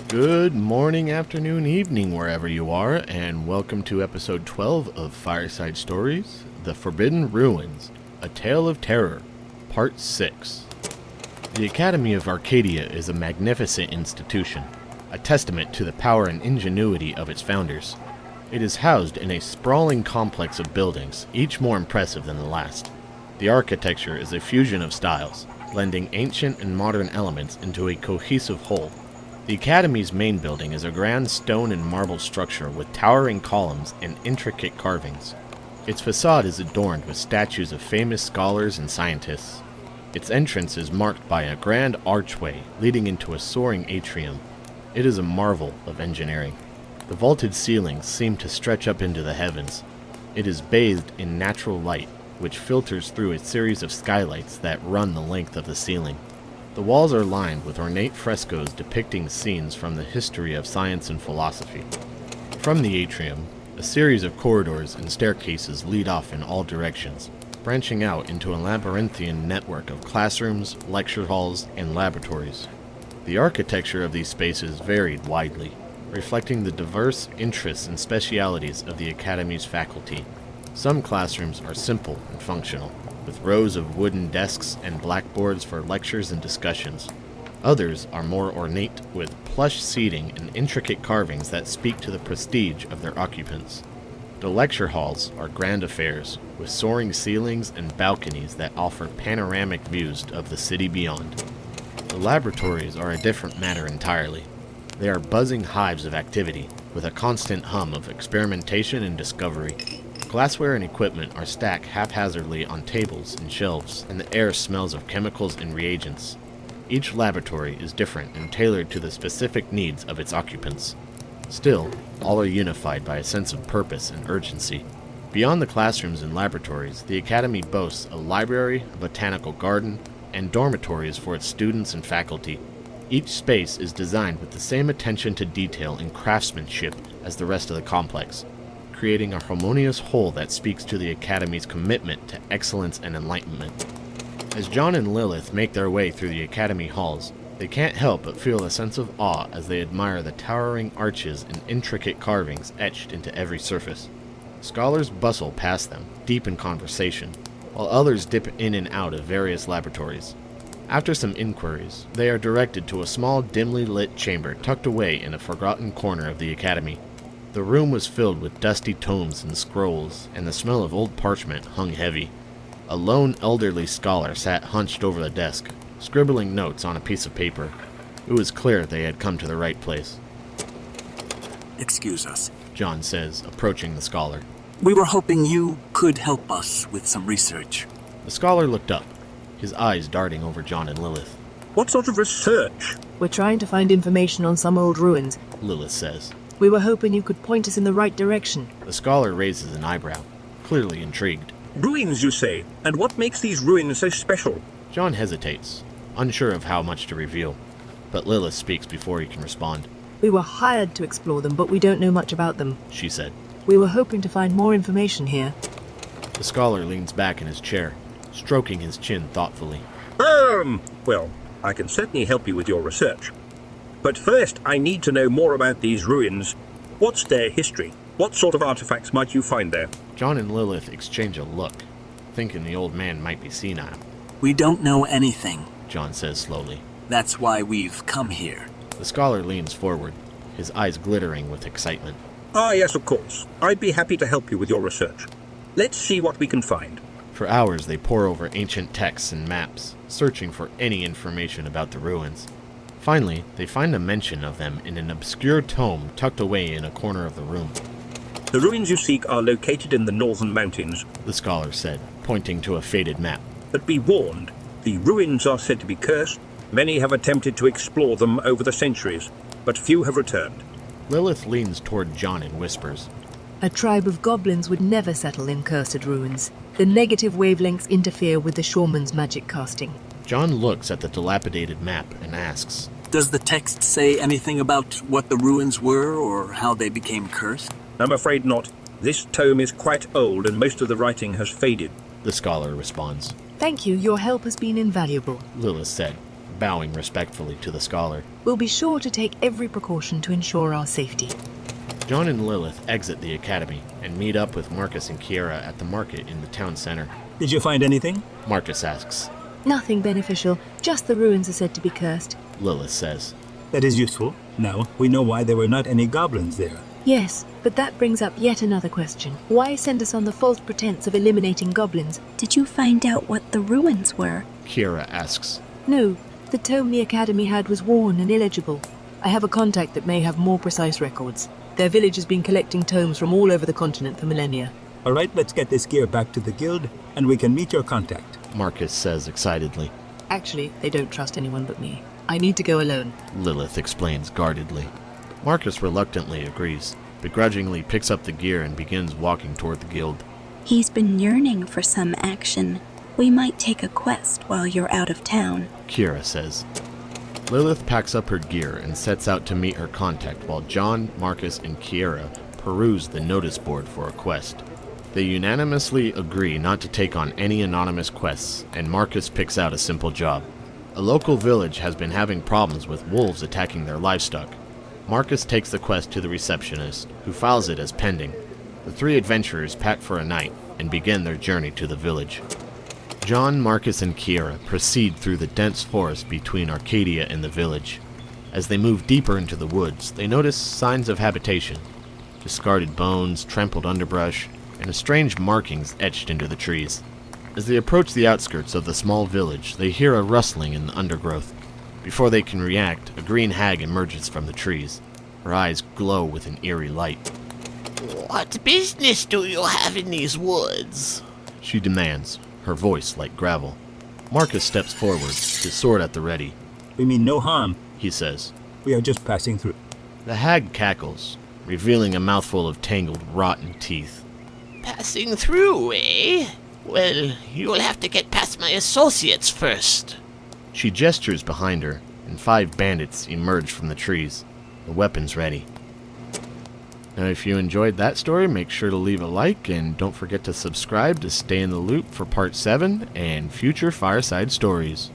Good morning, afternoon, evening, wherever you are, and welcome to episode 12 of Fireside Stories, The Forbidden Ruins, A Tale of Terror, Part 6. The Academy of Arcadia is a magnificent institution, a testament to the power and ingenuity of its founders. It is housed in a sprawling complex of buildings, each more impressive than the last. The architecture is a fusion of styles, blending ancient and modern elements into a cohesive whole. The Academy's main building is a grand stone and marble structure with towering columns and intricate carvings. Its facade is adorned with statues of famous scholars and scientists. Its entrance is marked by a grand archway leading into a soaring atrium. It is a marvel of engineering. The vaulted ceilings seem to stretch up into the heavens. It is bathed in natural light, which filters through a series of skylights that run the length of the ceiling. The walls are lined with ornate frescoes depicting scenes from the history of science and philosophy. From the atrium, a series of corridors and staircases lead off in all directions, branching out into a labyrinthian network of classrooms, lecture halls, and laboratories. The architecture of these spaces varied widely, reflecting the diverse interests and specialities of the Academy's faculty. Some classrooms are simple and functional, with rows of wooden desks and blackboards for lectures and discussions. Others are more ornate, with plush seating and intricate carvings that speak to the prestige of their occupants. The lecture halls are grand affairs, with soaring ceilings and balconies that offer panoramic views of the city beyond. The laboratories are a different matter entirely. They are buzzing hives of activity, with a constant hum of experimentation and discovery. Glassware and equipment are stacked haphazardly on tables and shelves, and the air smells of chemicals and reagents. Each laboratory is different and tailored to the specific needs of its occupants. Still, all are unified by a sense of purpose and urgency. Beyond the classrooms and laboratories, the Academy boasts a library, a botanical garden, and dormitories for its students and faculty. Each space is designed with the same attention to detail and craftsmanship as the rest of the complex, creating a harmonious whole that speaks to the Academy's commitment to excellence and enlightenment. As John and Lilith make their way through the Academy halls, they can't help but feel a sense of awe as they admire the towering arches and intricate carvings etched into every surface. Scholars bustle past them, deep in conversation, while others dip in and out of various laboratories. After some inquiries, they are directed to a small, dimly lit chamber tucked away in a forgotten corner of the Academy. The room was filled with dusty tomes and scrolls, and the smell of old parchment hung heavy. A lone elderly scholar sat hunched over the desk, scribbling notes on a piece of paper. It was clear they had come to the right place. "Excuse us," John says, approaching the scholar. "We were hoping you could help us with some research." The scholar looked up, his eyes darting over John and Lilith. "What sort of research?" "We're trying to find information on some old ruins," Lilith says. "We were hoping you could point us in the right direction." The scholar raises an eyebrow, clearly intrigued. "Ruins, you say? And what makes these ruins so special?" John hesitates, unsure of how much to reveal, but Lilith speaks before he can respond. "We were hired to explore them, but we don't know much about them," she said. "We were hoping to find more information here." The scholar leans back in his chair, stroking his chin thoughtfully. Well, I can certainly help you with your research. But first, I need to know more about these ruins. What's their history? What sort of artifacts might you find there?" John and Lilith exchange a look, thinking the old man might be senile. "We don't know anything. John says slowly. That's why we've come here." The scholar leans forward, his eyes glittering with excitement. "Ah, yes, of course. I'd be happy to help you with your research. Let's see what we can find." For hours they pore over ancient texts and maps, searching for any information about the ruins. Finally, they find a mention of them in an obscure tome tucked away in a corner of the room. "The ruins you seek are located in the northern mountains, The scholar said, pointing to a faded map. but be warned, the ruins are said to be cursed. Many have attempted to explore them over the centuries, but few have returned." Lilith leans toward John and whispers. "A tribe of goblins would never settle in cursed ruins. The negative wavelengths interfere with the shaman's magic casting." John looks at the dilapidated map and asks, "Does the text say anything about what the ruins were or how they became cursed?" "I'm afraid not. This tome is quite old and most of the writing has faded." The scholar responds. "Thank you, your help has been invaluable." Lilith said, bowing respectfully to the scholar. We'll be sure to take every precaution to ensure our safety. John and Lilith exit the academy and meet up with Marcus and Kiera at the market in the town center. Did you find anything? Marcus asks. Nothing beneficial, just the ruins are said to be cursed. Lilith says. That is useful. Now, we know why there were not any goblins there. Yes, but that brings up yet another question. Why send us on the false pretense of eliminating goblins? Did you find out what the ruins were? Kiera asks. No, the tome the Academy had was worn and illegible. I have a contact that may have more precise records. Their village has been collecting tomes from all over the continent for millennia. All right, let's get this gear back to the guild, and we can meet your contact. Marcus says excitedly. Actually, they don't trust anyone but me. I need to go alone. Lilith explains guardedly. Marcus reluctantly agrees, begrudgingly picks up the gear and begins walking toward the guild. He's been yearning for some action. We might take a quest while you're out of town. Kiera says. Lilith packs up her gear and sets out to meet her contact while John, Marcus, and Kiera peruse the notice board for a quest. They unanimously agree not to take on any anonymous quests, and Marcus picks out a simple job. A local village has been having problems with wolves attacking their livestock. Marcus takes the quest to the receptionist, who files it as pending. The three adventurers pack for a night and begin their journey to the village. John, Marcus, and Kiera proceed through the dense forest between Arcadia and the village. As they move deeper into the woods, they notice signs of habitation. Discarded bones, trampled underbrush, and strange markings etched into the trees. As they approach the outskirts of the small village, they hear a rustling in the undergrowth. Before they can react, a green hag emerges from the trees. Her eyes glow with an eerie light. "What business do you have in these woods?" she demands, her voice like gravel. Marcus steps forward, his sword at the ready. We mean no harm. He says. We are just passing through. The hag cackles, revealing a mouthful of tangled, rotten teeth. "Passing through, eh? Well, you'll have to get past my associates first." She gestures behind her, and 5 bandits emerge from the trees, the weapons ready. Now, if you enjoyed that story, make sure to leave a like, and don't forget to subscribe to stay in the loop for Part 7 and future Fireside stories.